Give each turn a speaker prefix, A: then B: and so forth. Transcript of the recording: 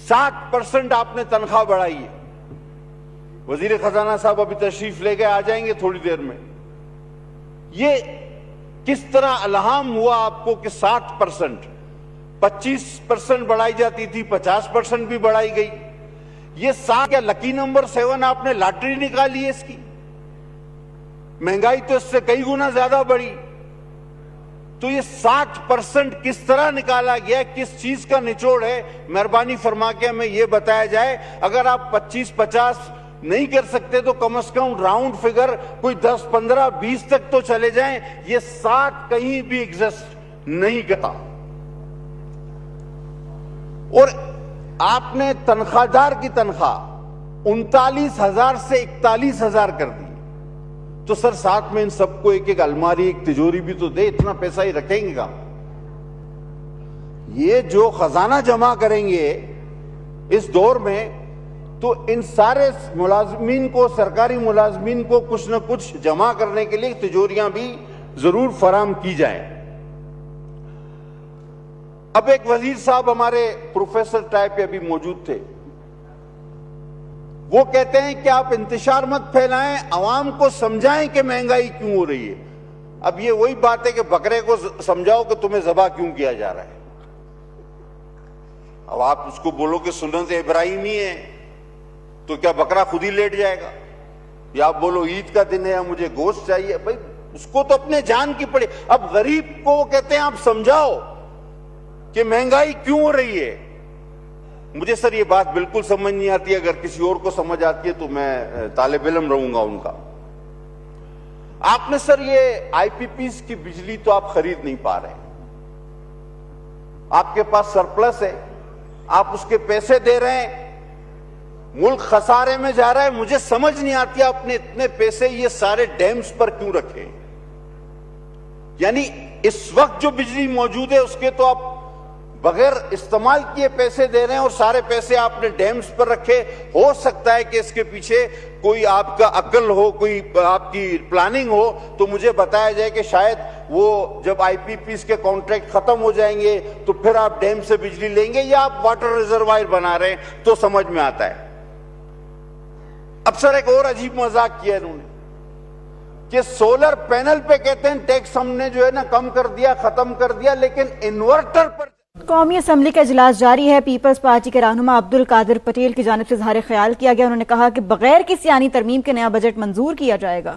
A: 60% आपने तनख्वाह बढ़ाई है। वजीर खजाना साहब अभी तशरीफ लेके आ जाएंगे थोड़ी देर में। ये किस तरह अलहाम हुआ आपको कि 60%, 25% बढ़ाई जाती थी, 50% भी बढ़ाई गई। ये 60 क्या लकी नंबर 7 आपने लॉटरी निकाली है इसकी? महंगाई तो इससे कई गुना ज्यादा बढ़ी। तो ये 60% किस तरह निकाला गया, किस चीज का निचोड़ है, मेहरबानी फरमा के हमें ये बताया जाए। अगर आप 25-50 नहीं कर सकते तो कम से कम राउंड फिगर कोई 10, 15, 20 तक तो चले जाएं। ये 60 कहीं भी एग्जिस्ट नहीं करता। और आपने तनख्वाहदार की तनख्वाह 39,000 से 41,000 कर दी। तो सर साथ में इन सबको एक एक अलमारी, एक तिजोरी भी तो दे, इतना पैसा ही रखेंगे का? ये जो खजाना जमा करेंगे इस दौर में, तो इन सारे मुलाजमीन को, सरकारी मुलाजमीन को कुछ न कुछ जमा करने के लिए तिजोरियां भी जरूर फराम की जाएं। अब एक वजीर साहब हमारे प्रोफेसर टाइप पे अभी मौजूद थे। वो कहते हैं कि आप इंतशार मत फैलाएं, आवाम को समझाएं कि महंगाई क्यों हो रही है। अब ये वही बात है कि बकरे को समझाओ कि तुम्हें ज़बा क्यों किया जा रहा है। अब आप उसको बोलो कि सुन्नत इब्राहिमी है तो क्या बकरा खुद ही लेट जाएगा? या आप बोलो ईद का दिन है या मुझे गोश्त चाहिए, भाई उसको तो अपने जान की पड़ी। अब गरीब को कहते हैं आप समझाओ कि महंगाई क्यों हो रही है। मुझे सर ये बात बिल्कुल समझ नहीं आती। अगर किसी और को समझ आती है तो मैं तालिब इल्म रहूंगा उनका। आपने सर ये आईपीपीस की बिजली तो आप खरीद नहीं पा रहे, आपके पास सरप्लस है, आप उसके पैसे दे रहे हैं, मुल्क खसारे में जा रहा है। मुझे समझ नहीं आती आपने इतने पैसे ये सारे डैम्स पर क्यों रखे। यानी इस वक्त जो बिजली मौजूद है उसके तो आप बगैर इस्तेमाल किए पैसे दे रहे हैं और सारे पैसे आपने डैम्स पर रखे। हो सकता है कि इसके पीछे कोई आपका अक्ल हो, कोई आपकी प्लानिंग हो, तो मुझे बताया जाए कि शायद वो जब आईपीपीस के कॉन्ट्रैक्ट खत्म हो जाएंगे तो फिर आप डैम से बिजली लेंगे या आप वाटर रिजर्वायर बना रहे हैं, तो समझ में आता है। अब सर एक और अजीब मजाक किया इन्होंने कि सोलर पैनल पे कहते हैं टैक्स हमने जो है ना कम कर दिया, खत्म कर दिया, लेकिन इन्वर्टर पर।
B: कौमी असम्बली का इजलास जारी है। पीपल्स पार्टी के रहनुमा अब्दुल कादिर पटेल की जानिब से इज़हार ख्याल किया गया। उन्होंने कहा कि बगैर किसी आनी तरमीम के नया बजट मंजूर किया जाएगा।